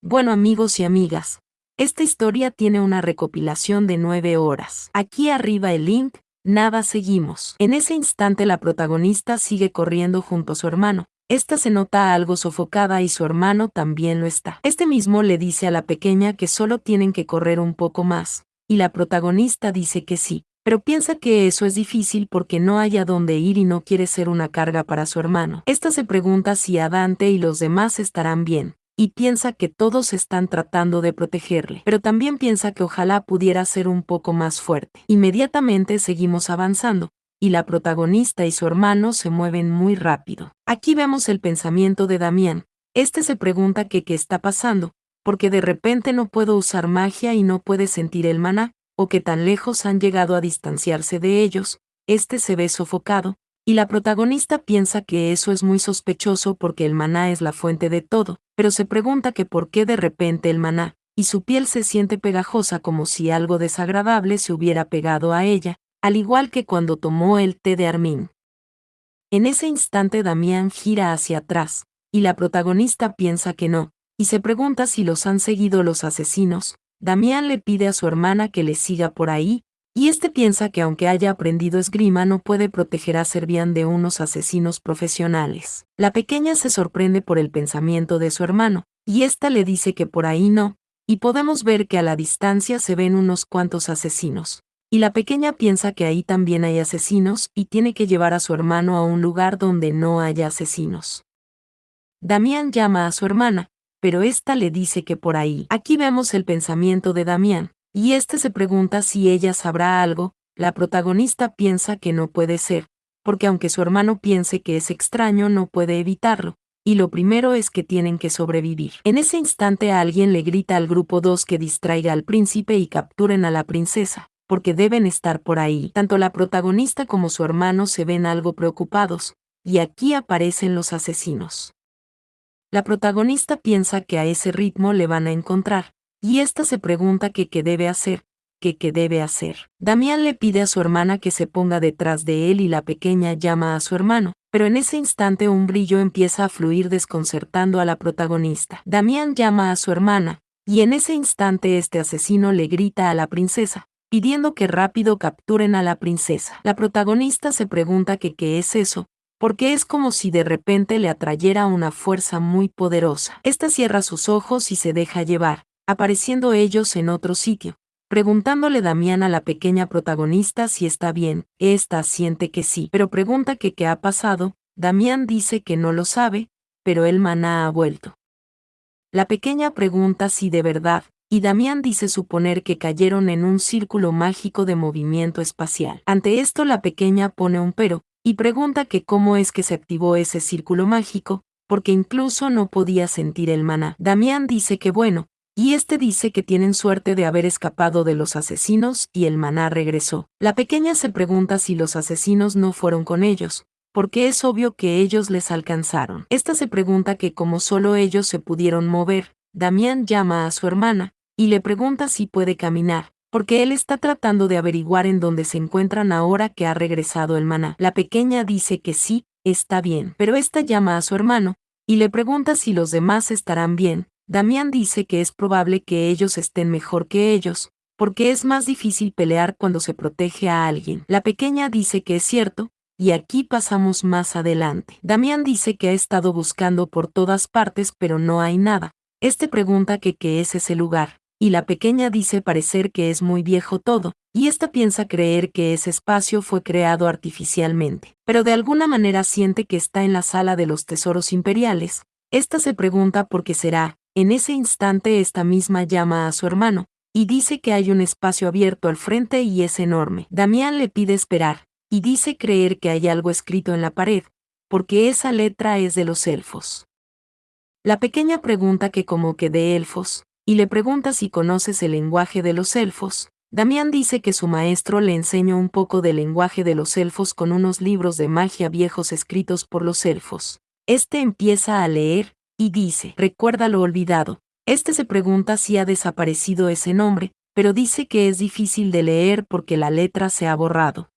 Bueno, amigos y amigas, esta historia tiene una recopilación de 9 horas. Aquí arriba el link, nada, seguimos. En ese instante la protagonista sigue corriendo junto a su hermano. Esta se nota algo sofocada y su hermano también lo está. Este mismo le dice a la pequeña que solo tienen que correr un poco más, y la protagonista dice que sí, pero piensa que eso es difícil porque no hay a dónde ir y no quiere ser una carga para su hermano. Esta se pregunta si a Dante y los demás estarán bien, y piensa que todos están tratando de protegerle, pero también piensa que ojalá pudiera ser un poco más fuerte. Inmediatamente seguimos avanzando, y la protagonista y su hermano se mueven muy rápido. Aquí vemos el pensamiento de Damián. Este se pregunta que qué está pasando, porque de repente no puedo usar magia y no puede sentir el maná, o que tan lejos han llegado a distanciarse de ellos. Este se ve sofocado, y la protagonista piensa que eso es muy sospechoso porque el maná es la fuente de todo, pero se pregunta que por qué de repente el maná, y su piel se siente pegajosa como si algo desagradable se hubiera pegado a ella, al igual que cuando tomó el té de Armin. En ese instante Damián gira hacia atrás, y la protagonista piensa que no, y se pregunta si los han seguido los asesinos. Damián le pide a su hermana que le siga por ahí, y este piensa que aunque haya aprendido esgrima no puede proteger a Servian de unos asesinos profesionales. La pequeña se sorprende por el pensamiento de su hermano, y ésta le dice que por ahí no, y podemos ver que a la distancia se ven unos cuantos asesinos. Y la pequeña piensa que ahí también hay asesinos y tiene que llevar a su hermano a un lugar donde no haya asesinos. Damián llama a su hermana, pero ésta le dice que por ahí. Aquí vemos el pensamiento de Damián, y este se pregunta si ella sabrá algo. La protagonista piensa que no puede ser, porque aunque su hermano piense que es extraño no puede evitarlo, y lo primero es que tienen que sobrevivir. En ese instante alguien le grita al grupo 2 que distraiga al príncipe y capturen a la princesa, porque deben estar por ahí. Tanto la protagonista como su hermano se ven algo preocupados, y aquí aparecen los asesinos. La protagonista piensa que a ese ritmo le van a encontrar, y ésta se pregunta que qué debe hacer, que qué debe hacer. Damián le pide a su hermana que se ponga detrás de él y la pequeña llama a su hermano, pero en ese instante un brillo empieza a fluir desconcertando a la protagonista. Damián llama a su hermana, y en ese instante este asesino le grita a la princesa, pidiendo que rápido capturen a la princesa. La protagonista se pregunta que qué es eso, porque es como si de repente le atrayera una fuerza muy poderosa. Esta cierra sus ojos y se deja llevar, apareciendo ellos en otro sitio, preguntándole Damián a la pequeña protagonista si está bien. Esta siente que sí, pero pregunta que qué ha pasado. Damián dice que no lo sabe, pero el maná ha vuelto. La pequeña pregunta si de verdad, y Damián dice suponer que cayeron en un círculo mágico de movimiento espacial. Ante esto la pequeña pone un pero, y pregunta que cómo es que se activó ese círculo mágico, porque incluso no podía sentir el maná. Damián dice que bueno, y este dice que tienen suerte de haber escapado de los asesinos y el maná regresó. La pequeña se pregunta si los asesinos no fueron con ellos, porque es obvio que ellos les alcanzaron. Esta se pregunta que como solo ellos se pudieron mover. Damián llama a su hermana, y le pregunta si puede caminar, porque él está tratando de averiguar en dónde se encuentran ahora que ha regresado el maná. La pequeña dice que sí, está bien, pero esta llama a su hermano, y le pregunta si los demás estarán bien. Damián dice que es probable que ellos estén mejor que ellos, porque es más difícil pelear cuando se protege a alguien. La pequeña dice que es cierto, y aquí pasamos más adelante. Damián dice que ha estado buscando por todas partes pero no hay nada. Este pregunta que qué es ese lugar, y la pequeña dice parecer que es muy viejo todo, y esta piensa creer que ese espacio fue creado artificialmente, pero de alguna manera siente que está en la sala de los tesoros imperiales. Esta se pregunta por qué será. En ese instante esta misma llama a su hermano, y dice que hay un espacio abierto al frente y es enorme. Damián le pide esperar, y dice creer que hay algo escrito en la pared, porque esa letra es de los elfos. La pequeña pregunta que como que de elfos, y le pregunta si conoces el lenguaje de los elfos. Damián dice que su maestro le enseñó un poco del lenguaje de los elfos con unos libros de magia viejos escritos por los elfos. Este empieza a leer, y dice, recuerda lo olvidado. Este se pregunta si ha desaparecido ese nombre, pero dice que es difícil de leer porque la letra se ha borrado.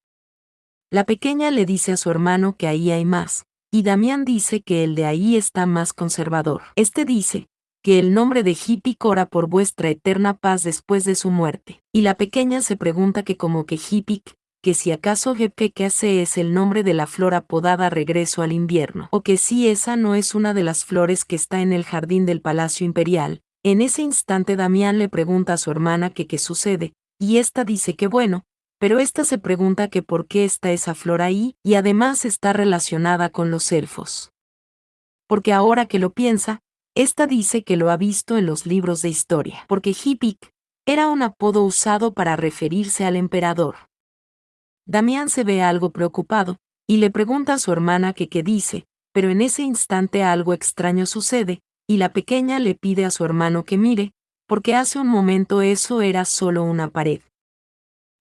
La pequeña le dice a su hermano que ahí hay más, y Damián dice que el de ahí está más conservador. Este dice, que el nombre de Hipik ora por vuestra eterna paz después de su muerte. Y la pequeña se pregunta que como que Hipik, que si acaso Hepkekase es el nombre de la flor apodada Regreso al invierno, o que si esa no es una de las flores que está en el jardín del Palacio Imperial. En ese instante Damián le pregunta a su hermana que qué sucede, y ésta dice que bueno, pero ésta se pregunta que por qué está esa flor ahí, y además está relacionada con los elfos. Porque ahora que lo piensa, ésta dice que lo ha visto en los libros de historia, porque Hipik era un apodo usado para referirse al emperador. Damián se ve algo preocupado, y le pregunta a su hermana que qué dice, pero en ese instante algo extraño sucede, y la pequeña le pide a su hermano que mire, porque hace un momento eso era solo una pared.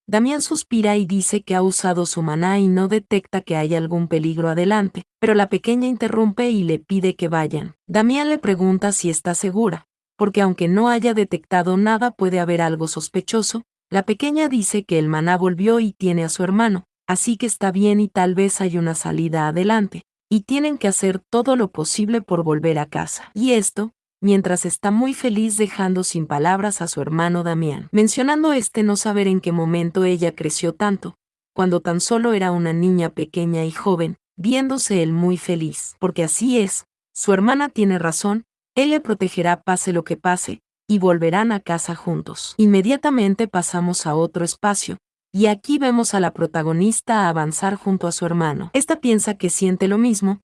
Damián suspira y dice que ha usado su maná y no detecta que hay algún peligro adelante, pero la pequeña interrumpe y le pide que vayan. Damián le pregunta si está segura, porque aunque no haya detectado nada puede haber algo sospechoso. La pequeña dice que el maná volvió y tiene a su hermano, así que está bien y tal vez hay una salida adelante, y tienen que hacer todo lo posible por volver a casa. Y esto, mientras está muy feliz dejando sin palabras a su hermano Damián, mencionando no saber en qué momento ella creció tanto, cuando tan solo era una niña pequeña y joven, viéndose él muy feliz, porque así es, su hermana tiene razón, él le protegerá pase lo que pase, y volverán a casa juntos. Inmediatamente pasamos a otro espacio, y aquí vemos a la protagonista avanzar junto a su hermano. Esta piensa que siente lo mismo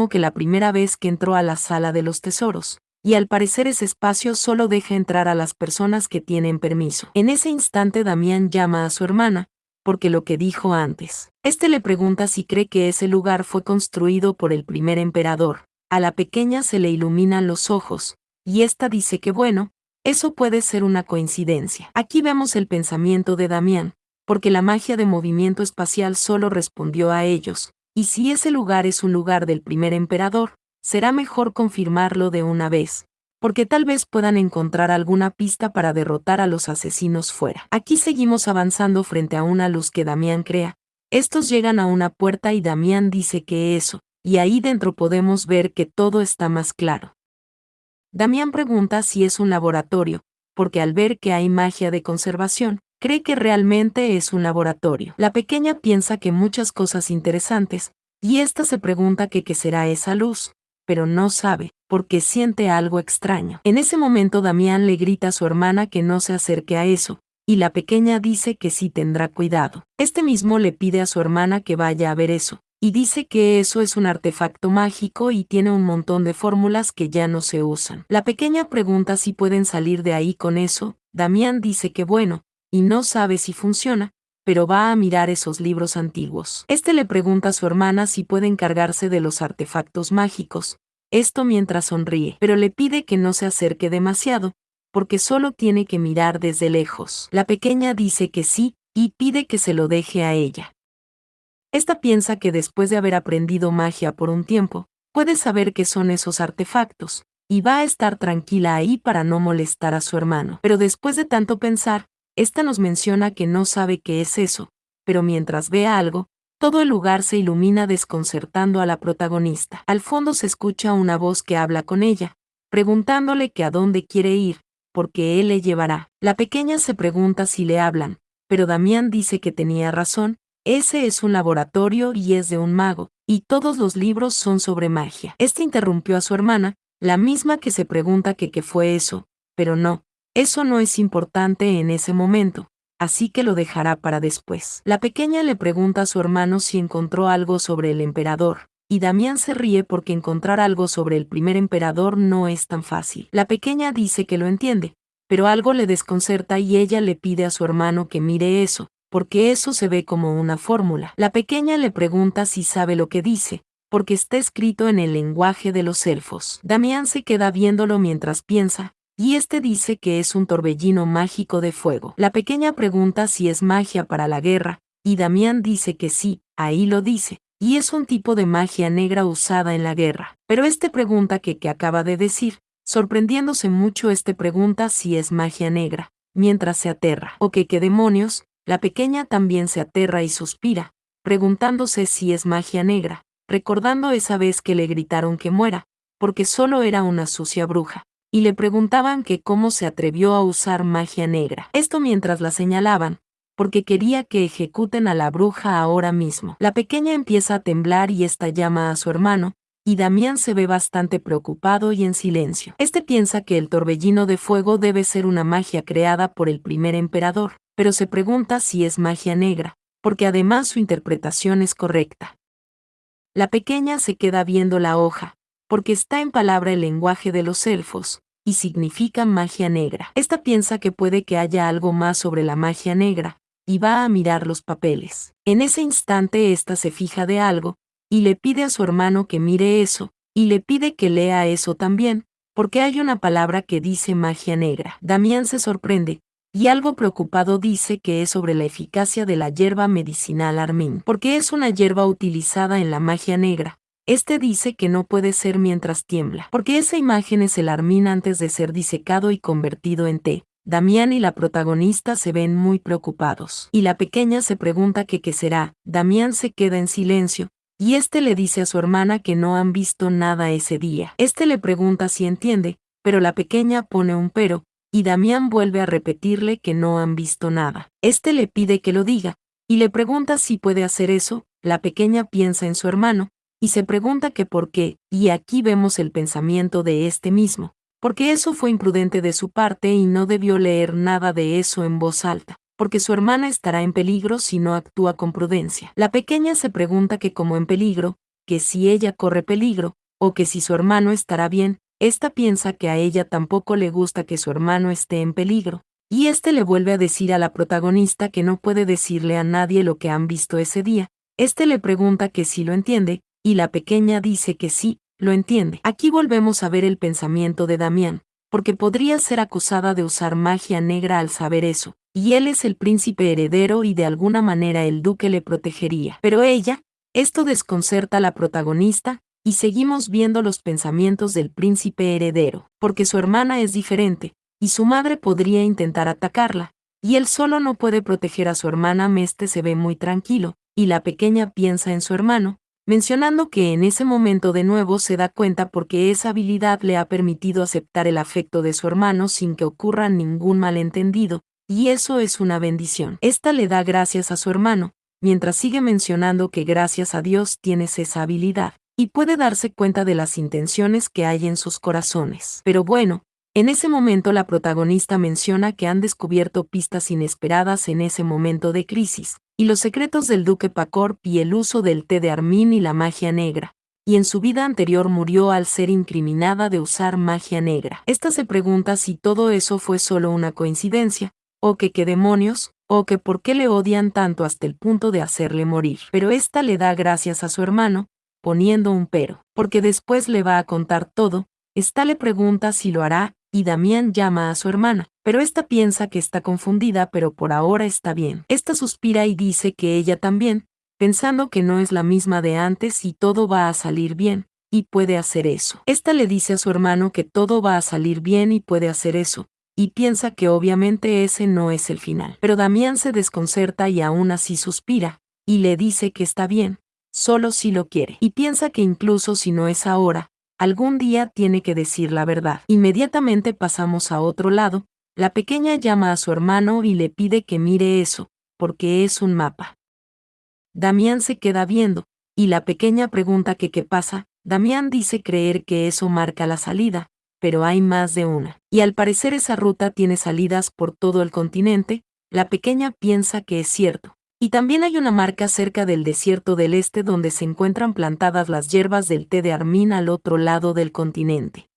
que la primera vez que entró a la sala de los tesoros, y al parecer ese espacio solo deja entrar a las personas que tienen permiso. En ese instante Damián llama a su hermana, porque lo que dijo antes. Le pregunta si cree que ese lugar fue construido por el primer emperador. A la pequeña se le iluminan los ojos, y ésta dice que bueno, eso puede ser una coincidencia. Aquí vemos el pensamiento de Damián, porque la magia de movimiento espacial solo respondió a ellos. Y si ese lugar es un lugar del primer emperador, será mejor confirmarlo de una vez, porque tal vez puedan encontrar alguna pista para derrotar a los asesinos fuera. Aquí seguimos avanzando frente a una luz que Damián crea. Estos llegan a una puerta y Damián dice que eso, y ahí dentro podemos ver que todo está más claro. Damián pregunta si es un laboratorio, porque al ver que hay magia de conservación, cree que realmente es un laboratorio. La pequeña piensa que muchas cosas interesantes, y ésta se pregunta que qué será esa luz, pero no sabe, porque siente algo extraño. En ese momento Damián le grita a su hermana que no se acerque a eso, y la pequeña dice que sí tendrá cuidado. Mismo le pide a su hermana que vaya a ver eso, y dice que eso es un artefacto mágico y tiene un montón de fórmulas que ya no se usan. La pequeña pregunta si pueden salir de ahí con eso. Damián dice que bueno, y no sabe si funciona, pero va a mirar esos libros antiguos. Le pregunta a su hermana si puede encargarse de los artefactos mágicos, esto mientras sonríe, pero le pide que no se acerque demasiado, porque solo tiene que mirar desde lejos. La pequeña dice que sí, y pide que se lo deje a ella. Esta piensa que después de haber aprendido magia por un tiempo, puede saber qué son esos artefactos, y va a estar tranquila ahí para no molestar a su hermano. Pero después de tanto pensar, esta nos menciona que no sabe qué es eso, pero mientras vea algo, todo el lugar se ilumina desconcertando a la protagonista. Al fondo se escucha una voz que habla con ella, preguntándole que a dónde quiere ir, porque él le llevará. La pequeña se pregunta si le hablan, pero Damián dice que tenía razón. Ese es un laboratorio y es de un mago, y todos los libros son sobre magia. Interrumpió a su hermana, la misma que se pregunta que qué fue eso, pero no, eso no es importante en ese momento, así que lo dejará para después. La pequeña le pregunta a su hermano si encontró algo sobre el emperador, y Damián se ríe porque encontrar algo sobre el primer emperador no es tan fácil. La pequeña dice que lo entiende, pero algo le desconcerta y ella le pide a su hermano que mire eso, porque eso se ve como una fórmula. La pequeña le pregunta si sabe lo que dice, porque está escrito en el lenguaje de los elfos. Damián se queda viéndolo mientras piensa, y dice que es un torbellino mágico de fuego. La pequeña pregunta si es magia para la guerra, y Damián dice que sí, ahí lo dice, y es un tipo de magia negra usada en la guerra. Pero pregunta que qué acaba de decir, sorprendiéndose mucho pregunta si es magia negra, mientras se aterra. ¿O qué demonios? La pequeña también se aterra y suspira, preguntándose si es magia negra, recordando esa vez que le gritaron que muera, porque solo era una sucia bruja, y le preguntaban que cómo se atrevió a usar magia negra. Esto mientras la señalaban, porque quería que ejecuten a la bruja ahora mismo. La pequeña empieza a temblar y esta llama a su hermano, y Damián se ve bastante preocupado y en silencio. Este piensa que el torbellino de fuego debe ser una magia creada por el primer emperador, pero se pregunta si es magia negra, porque además su interpretación es correcta. La pequeña se queda viendo la hoja, porque está en palabra el lenguaje de los elfos, y significa magia negra. Esta piensa que puede que haya algo más sobre la magia negra, y va a mirar los papeles. En ese instante esta se fija de algo, y le pide a su hermano que mire eso, y le pide que lea eso también, porque hay una palabra que dice magia negra. Damián se sorprende, y algo preocupado dice que es sobre la eficacia de la hierba medicinal armín, porque es una hierba utilizada en la magia negra. Este dice que no puede ser mientras tiembla, porque esa imagen es el armín antes de ser disecado y convertido en té. Damián y la protagonista se ven muy preocupados, y la pequeña se pregunta que qué será. Damián se queda en silencio, y este le dice a su hermana que no han visto nada ese día. Este le pregunta si entiende, pero la pequeña pone un pero, y Damián vuelve a repetirle que no han visto nada. Este le pide que lo diga, y le pregunta si puede hacer eso. La pequeña piensa en su hermano, y se pregunta que por qué, y aquí vemos el pensamiento de este mismo, porque eso fue imprudente de su parte y no debió leer nada de eso en voz alta, porque su hermana estará en peligro si no actúa con prudencia. La pequeña se pregunta que como en peligro, que si ella corre peligro, o que si su hermano estará bien. Esta piensa que a ella tampoco le gusta que su hermano esté en peligro, y este le vuelve a decir a la protagonista que no puede decirle a nadie lo que han visto ese día. Este le pregunta que si lo entiende, y la pequeña dice que sí, lo entiende. Aquí volvemos a ver el pensamiento de Damián, porque podría ser acusada de usar magia negra al saber eso, y él es el príncipe heredero y de alguna manera el duque le protegería. Pero ella, esto desconcerta a la protagonista, y seguimos viendo los pensamientos del príncipe heredero, porque su hermana es diferente, y su madre podría intentar atacarla, y él solo no puede proteger a su hermana. Este se ve muy tranquilo, y la pequeña piensa en su hermano, mencionando que en ese momento de nuevo se da cuenta porque esa habilidad le ha permitido aceptar el afecto de su hermano sin que ocurra ningún malentendido, y eso es una bendición. Esta le da gracias a su hermano, mientras sigue mencionando que gracias a Dios tienes esa habilidad, y puede darse cuenta de las intenciones que hay en sus corazones. Pero bueno, en ese momento la protagonista menciona que han descubierto pistas inesperadas en ese momento de crisis, y los secretos del duque Pacorp y el uso del té de armín y la magia negra, y en su vida anterior murió al ser incriminada de usar magia negra. Esta se pregunta si todo eso fue solo una coincidencia, o que qué demonios, o que por qué le odian tanto hasta el punto de hacerle morir. Pero esta le da gracias a su hermano, poniendo un pero, porque después le va a contar todo. Esta le pregunta si lo hará, y Damián llama a su hermana, pero esta piensa que está confundida, pero por ahora está bien. Esta suspira y dice que ella también, pensando que no es la misma de antes y todo va a salir bien, y puede hacer eso. Esta le dice a su hermano que todo va a salir bien y puede hacer eso, y piensa que obviamente ese no es el final. Pero Damián se desconcerta y aún así suspira, y le dice que está bien, solo si lo quiere, y piensa que incluso si no es ahora, algún día tiene que decir la verdad. Inmediatamente pasamos a otro lado. La pequeña llama a su hermano y le pide que mire eso, porque es un mapa. Damián se queda viendo, y la pequeña pregunta que qué pasa. Damián dice creer que eso marca la salida, pero hay más de una. Y al parecer esa ruta tiene salidas por todo el continente. La pequeña piensa que es cierto. Y también hay una marca cerca del desierto del este donde se encuentran plantadas las hierbas del té de armín al otro lado del continente.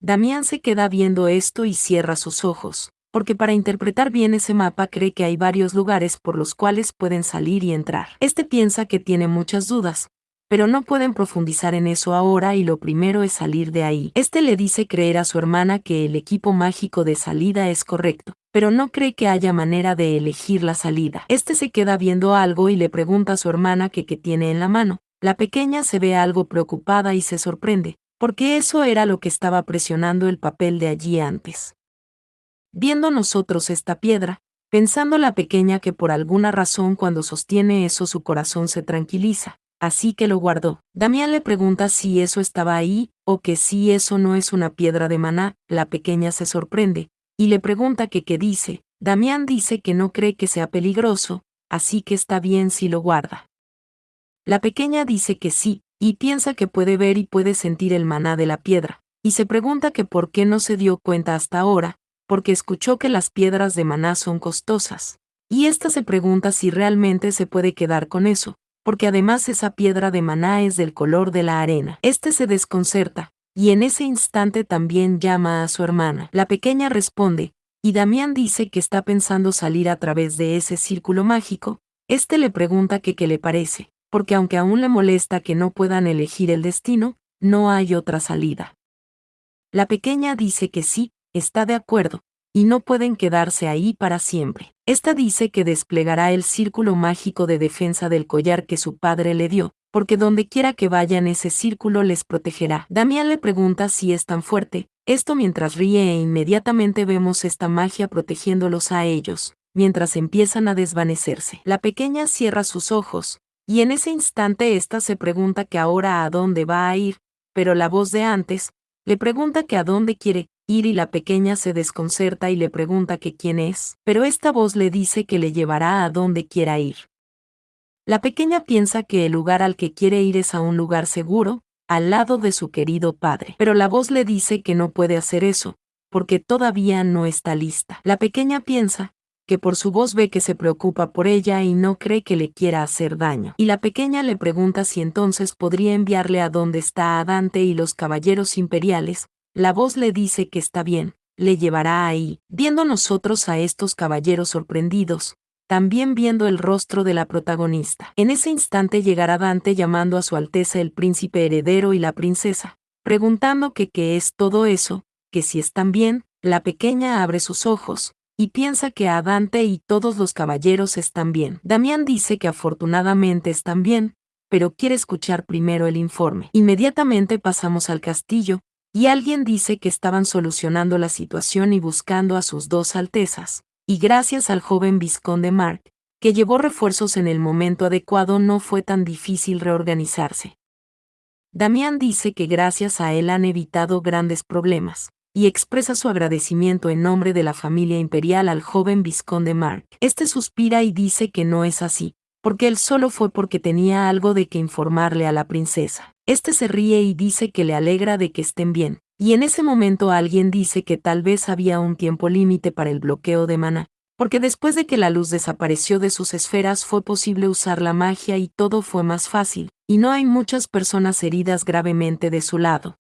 Damián se queda viendo esto y cierra sus ojos, porque para interpretar bien ese mapa cree que hay varios lugares por los cuales pueden salir y entrar. Este piensa que tiene muchas dudas, pero no pueden profundizar en eso ahora y lo primero es salir de ahí. Este le dice creer a su hermana que el equipo mágico de salida es correcto, pero no cree que haya manera de elegir la salida. Este se queda viendo algo y le pregunta a su hermana que qué tiene en la mano. La pequeña se ve algo preocupada y se sorprende, porque eso era lo que estaba presionando el papel de allí antes. Viendo nosotros esta piedra, pensando la pequeña que por alguna razón cuando sostiene eso su corazón se tranquiliza, así que lo guardó. Damián le pregunta si eso estaba ahí, o que si eso no es una piedra de maná. La pequeña se sorprende, y le pregunta que qué dice. Damián dice que no cree que sea peligroso, así que está bien si lo guarda. La pequeña dice que sí, y piensa que puede ver y puede sentir el maná de la piedra, y se pregunta que por qué no se dio cuenta hasta ahora, porque escuchó que las piedras de maná son costosas. Y esta se pregunta si realmente se puede quedar con eso, porque además esa piedra de maná es del color de la arena. Este se desconcerta, y en ese instante también llama a su hermana. La pequeña responde, y Damián dice que está pensando salir a través de ese círculo mágico. Este le pregunta que qué le parece, porque aunque aún le molesta que no puedan elegir el destino, no hay otra salida. La pequeña dice que sí, está de acuerdo, y no pueden quedarse ahí para siempre. Esta dice que desplegará el círculo mágico de defensa del collar que su padre le dio, porque donde quiera que vayan ese círculo les protegerá. Damián le pregunta si es tan fuerte, esto mientras ríe e inmediatamente vemos esta magia protegiéndolos a ellos, mientras empiezan a desvanecerse. La pequeña cierra sus ojos, y en ese instante ésta se pregunta que ahora a dónde va a ir, pero la voz de antes, le pregunta que a dónde quiere ir y la pequeña se desconcerta y le pregunta que quién es, pero esta voz le dice que le llevará a donde quiera ir. La pequeña piensa que el lugar al que quiere ir es a un lugar seguro, al lado de su querido padre, pero la voz le dice que no puede hacer eso, porque todavía no está lista. La pequeña piensa que por su voz ve que se preocupa por ella y no cree que le quiera hacer daño. Y la pequeña le pregunta si entonces podría enviarle a donde está a Dante y los caballeros imperiales. La voz le dice que está bien, le llevará ahí. Viendo nosotros a estos caballeros sorprendidos, también viendo el rostro de la protagonista. En ese instante llegará Dante llamando a su Alteza el príncipe heredero y la princesa, preguntando que qué es todo eso, que si están bien. La pequeña abre sus ojos, y piensa que a Dante y todos los caballeros están bien. Damián dice que afortunadamente están bien, pero quiere escuchar primero el informe. Inmediatamente pasamos al castillo, y alguien dice que estaban solucionando la situación y buscando a sus dos altezas, y gracias al joven vizconde Mark, que llevó refuerzos en el momento adecuado, no fue tan difícil reorganizarse. Damián dice que gracias a él han evitado grandes problemas, y expresa su agradecimiento en nombre de la familia imperial al joven vizconde Mark. Este suspira y dice que no es así, porque él solo fue porque tenía algo de que informarle a la princesa. Este se ríe y dice que le alegra de que estén bien, y en ese momento alguien dice que tal vez había un tiempo límite para el bloqueo de maná, porque después de que la luz desapareció de sus esferas fue posible usar la magia y todo fue más fácil, y no hay muchas personas heridas gravemente de su lado.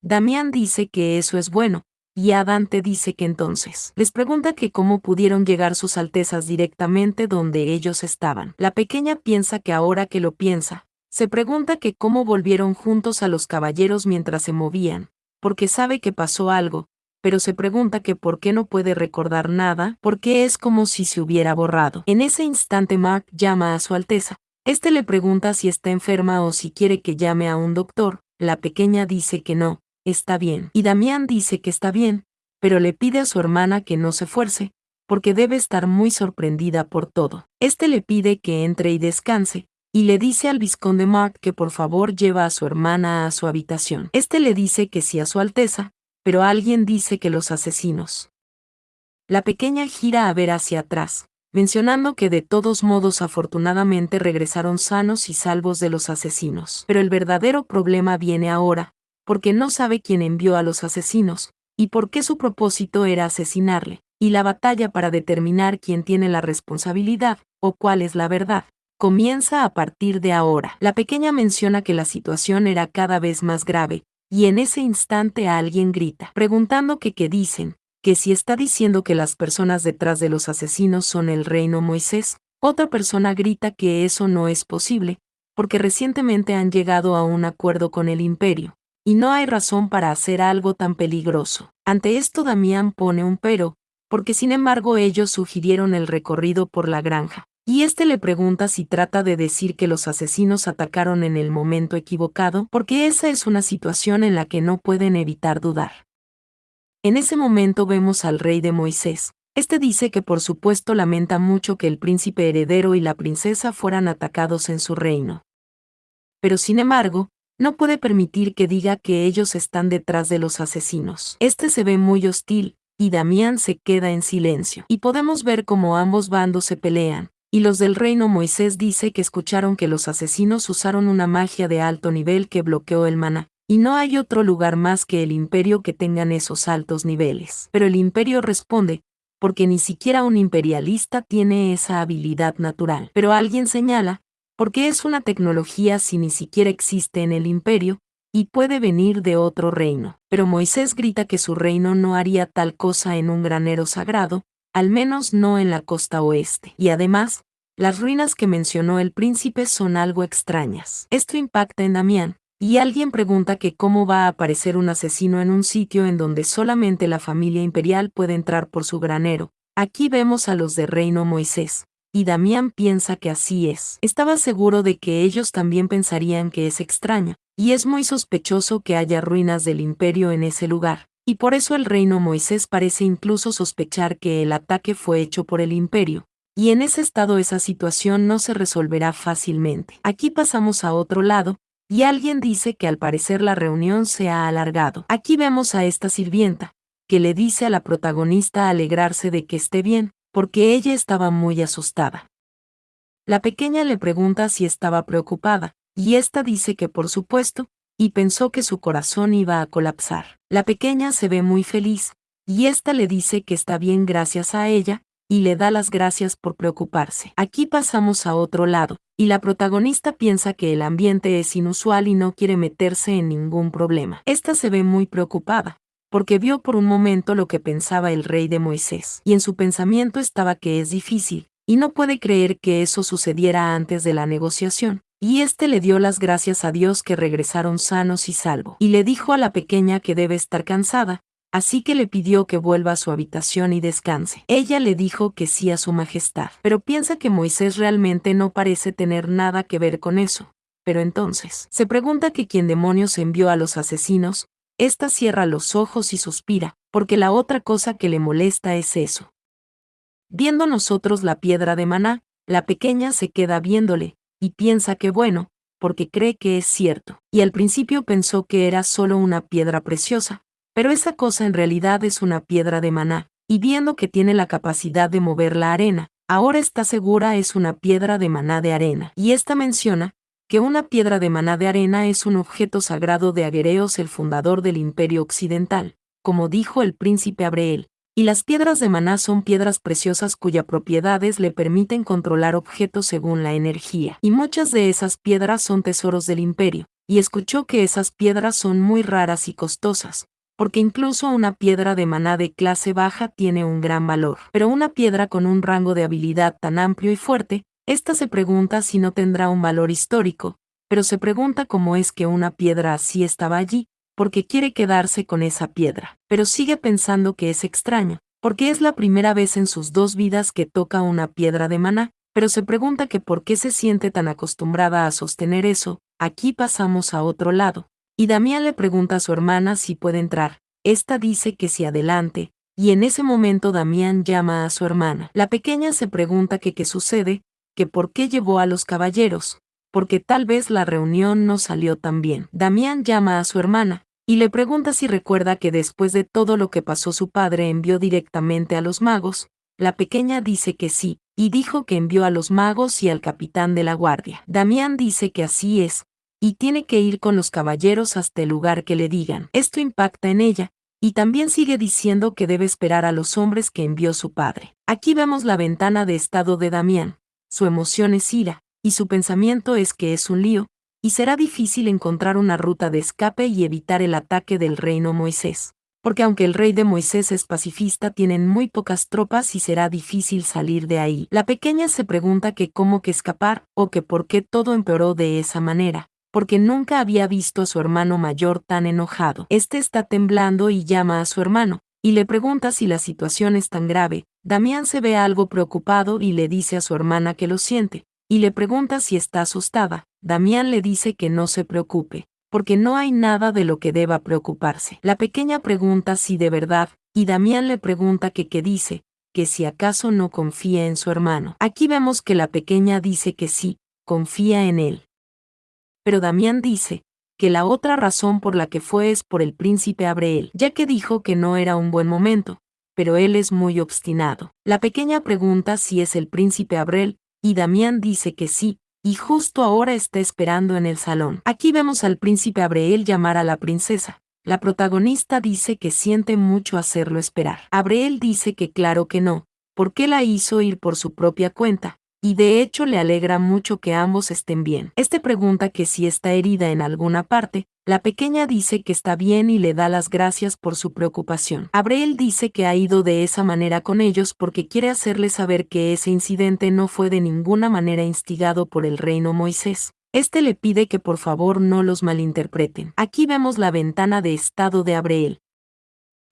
Damián dice que eso es bueno, y a Dante dice que entonces les pregunta que cómo pudieron llegar sus altezas directamente donde ellos estaban. La pequeña piensa que ahora que lo piensa, se pregunta que cómo volvieron juntos a los caballeros mientras se movían, porque sabe que pasó algo, pero se pregunta que por qué no puede recordar nada, porque es como si se hubiera borrado. En ese instante Mark llama a su Alteza. Este le pregunta si está enferma o si quiere que llame a un doctor. La pequeña dice que no, está bien. Y Damián dice que está bien, pero le pide a su hermana que no se fuerce, porque debe estar muy sorprendida por todo. Este le pide que entre y descanse, y le dice al vizconde Mark que por favor lleva a su hermana a su habitación. Este le dice que sí a su Alteza, pero alguien dice que los asesinos. La pequeña gira a ver hacia atrás, mencionando que de todos modos afortunadamente regresaron sanos y salvos de los asesinos. Pero el verdadero problema viene ahora, porque no sabe quién envió a los asesinos, y por qué su propósito era asesinarle, y la batalla para determinar quién tiene la responsabilidad, o cuál es la verdad, comienza a partir de ahora. La pequeña menciona que la situación era cada vez más grave, y en ese instante alguien grita, preguntando que qué dicen, que si está diciendo que las personas detrás de los asesinos son el reino Moisés. Otra persona grita que eso no es posible, porque recientemente han llegado a un acuerdo con el imperio, y no hay razón para hacer algo tan peligroso. Ante esto Damián pone un pero, porque sin embargo ellos sugirieron el recorrido por la granja. Y este le pregunta si trata de decir que los asesinos atacaron en el momento equivocado, porque esa es una situación en la que no pueden evitar dudar. En ese momento vemos al rey de Moisés. Este dice que por supuesto lamenta mucho que el príncipe heredero y la princesa fueran atacados en su reino. pero sin embargo, no puede permitir que diga que ellos están detrás de los asesinos. Este se ve muy hostil, y Damián se queda en silencio. Y podemos ver cómo ambos bandos se pelean. Y los del reino Moisés dice que escucharon que los asesinos usaron una magia de alto nivel que bloqueó el maná. Y no hay otro lugar más que el imperio que tengan esos altos niveles. Pero el imperio responde, porque ni siquiera un imperialista tiene esa habilidad natural. Pero alguien señala, porque es una tecnología si ni siquiera existe en el imperio, y puede venir de otro reino. Pero Moisés grita que su reino no haría tal cosa en un granero sagrado, al menos no en la costa oeste. Y además, las ruinas que mencionó el príncipe son algo extrañas. Esto impacta en Damián, y alguien pregunta que cómo va a aparecer un asesino en un sitio en donde solamente la familia imperial puede entrar por su granero. Aquí vemos a los de Reino Moisés, y Damián piensa que así es. Estaba seguro de que ellos también pensarían que es extraño, y es muy sospechoso que haya ruinas del imperio en ese lugar, y por eso el Reino Moisés parece incluso sospechar que el ataque fue hecho por el imperio. Y en ese estado esa situación no se resolverá fácilmente. Aquí pasamos a otro lado, y alguien dice que al parecer la reunión se ha alargado. Aquí vemos a esta sirvienta, que le dice a la protagonista alegrarse de que esté bien, porque ella estaba muy asustada. La pequeña le pregunta si estaba preocupada, y ésta dice que por supuesto, y pensó que su corazón iba a colapsar. La pequeña se ve muy feliz, y ésta le dice que está bien gracias a ella, y le da las gracias por preocuparse. Aquí pasamos a otro lado, y la protagonista piensa que el ambiente es inusual y no quiere meterse en ningún problema. Esta se ve muy preocupada, porque vio por un momento lo que pensaba el rey de Moisés, y en su pensamiento estaba que es difícil, y no puede creer que eso sucediera antes de la negociación. Y éste le dio las gracias a Dios que regresaron sanos y salvos, y le dijo a la pequeña que debe estar cansada, así que le pidió que vuelva a su habitación y descanse. Ella le dijo que sí a su majestad, pero piensa que Moisés realmente no parece tener nada que ver con eso. Pero entonces, se pregunta que quién demonios envió a los asesinos. Esta cierra los ojos y suspira, porque la otra cosa que le molesta es eso. Viendo nosotros la piedra de maná, la pequeña se queda viéndole, y piensa que bueno, porque cree que es cierto. Y al principio pensó que era solo una piedra preciosa, pero esa cosa en realidad es una piedra de maná, y viendo que tiene la capacidad de mover la arena, ahora está segura es una piedra de maná de arena. Y esta menciona que una piedra de maná de arena es un objeto sagrado de Aguereos, el fundador del Imperio Occidental, como dijo el príncipe Abreel. Y las piedras de maná son piedras preciosas cuyas propiedades le permiten controlar objetos según la energía. Y muchas de esas piedras son tesoros del imperio, y escuchó que esas piedras son muy raras y costosas, porque incluso una piedra de maná de clase baja tiene un gran valor. Pero una piedra con un rango de habilidad tan amplio y fuerte, esta se pregunta si no tendrá un valor histórico, pero se pregunta cómo es que una piedra así estaba allí, porque quiere quedarse con esa piedra, pero sigue pensando que es extraño, porque es la primera vez en sus 2 vidas que toca una piedra de maná, pero se pregunta que por qué se siente tan acostumbrada a sostener eso. Aquí pasamos a otro lado, y Damián le pregunta a su hermana si puede entrar. Esta dice que sí adelante, y en ese momento Damián llama a su hermana. La pequeña se pregunta que qué sucede, que por qué llevó a los caballeros, porque tal vez la reunión no salió tan bien. Damián llama a su hermana, y le pregunta si recuerda que después de todo lo que pasó su padre envió directamente a los magos. La pequeña dice que sí, y dijo que envió a los magos y al capitán de la guardia. Damián dice que así es, y tiene que ir con los caballeros hasta el lugar que le digan. Esto impacta en ella, y también sigue diciendo que debe esperar a los hombres que envió su padre. Aquí vemos la ventana de estado de Damián. Su emoción es ira, y su pensamiento es que es un lío, y será difícil encontrar una ruta de escape y evitar el ataque del reino Moisés. Porque aunque el rey de Moisés es pacifista, tienen muy pocas tropas y será difícil salir de ahí. La pequeña se pregunta que cómo que escapar, o que por qué todo empeoró de esa manera, porque nunca había visto a su hermano mayor tan enojado. Este está temblando y llama a su hermano, y le pregunta si la situación es tan grave. Damián se ve algo preocupado y le dice a su hermana que lo siente, y le pregunta si está asustada. Damián le dice que no se preocupe, porque no hay nada de lo que deba preocuparse. La pequeña pregunta si de verdad, y Damián le pregunta que qué dice, que si acaso no confía en su hermano. Aquí vemos que la pequeña dice que sí, confía en él. pero Damián dice que la otra razón por la que fue es por el príncipe Abreel, ya que dijo que no era un buen momento, pero él es muy obstinado. La pequeña pregunta si es el príncipe Abreel, y Damián dice que sí, y justo ahora está esperando en el salón. Aquí vemos al príncipe Abreel llamar a la princesa. La protagonista dice que siente mucho hacerlo esperar. Abreel dice que claro que no, porque la hizo ir por su propia cuenta, y de hecho le alegra mucho que ambos estén bien. Este pregunta que si está herida en alguna parte, la pequeña dice que está bien y le da las gracias por su preocupación. Abreel dice que ha ido de esa manera con ellos porque quiere hacerles saber que ese incidente no fue de ninguna manera instigado por el reino Moisés. Este le pide que por favor no los malinterpreten. Aquí vemos la ventana de estado de Abreel.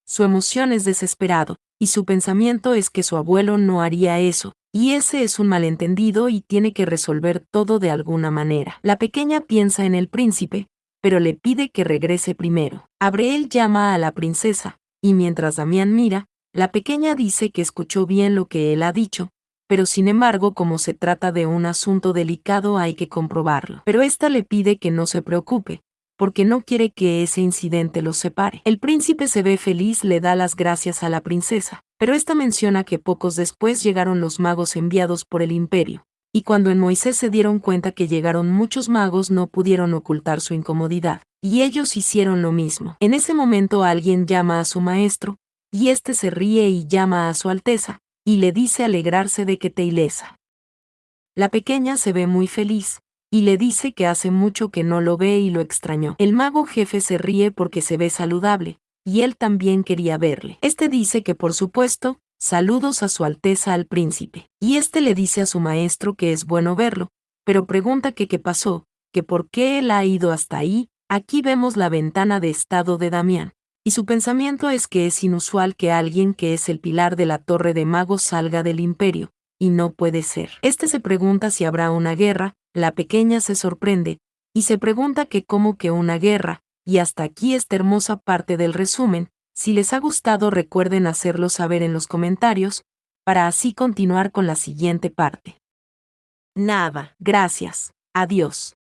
Su emoción es desesperado, y su pensamiento es que su abuelo no haría eso, y ese es un malentendido y tiene que resolver todo de alguna manera. La pequeña piensa en el príncipe, pero le pide que regrese primero. Abreel llama a la princesa, y mientras Damián mira, la pequeña dice que escuchó bien lo que él ha dicho, pero sin embargo como se trata de un asunto delicado hay que comprobarlo. Pero esta le pide que no se preocupe, porque no quiere que ese incidente los separe. El príncipe se ve feliz, le da las gracias a la princesa, pero esta menciona que pocos después llegaron los magos enviados por el imperio, y cuando en Moisés se dieron cuenta que llegaron muchos magos no pudieron ocultar su incomodidad, y ellos hicieron lo mismo. En ese momento alguien llama a su maestro, y este se ríe y llama a su alteza, y le dice alegrarse de que Teilesa. La pequeña se ve muy feliz, y le dice que hace mucho que no lo ve y lo extrañó. El mago jefe se ríe porque se ve saludable, y él también quería verle. Este dice que por supuesto, saludos a su alteza al príncipe. Y este le dice a su maestro que es bueno verlo, pero pregunta que qué pasó, que por qué él ha ido hasta ahí. Aquí vemos la ventana de estado de Damián, y su pensamiento es que es inusual que alguien que es el pilar de la torre de magos salga del imperio, y no puede ser. Este se pregunta si habrá una guerra, la pequeña se sorprende, y se pregunta que cómo que una guerra, y hasta aquí esta hermosa parte del resumen. Si les ha gustado recuerden hacerlo saber en los comentarios, para así continuar con la siguiente parte. Nada, gracias, adiós.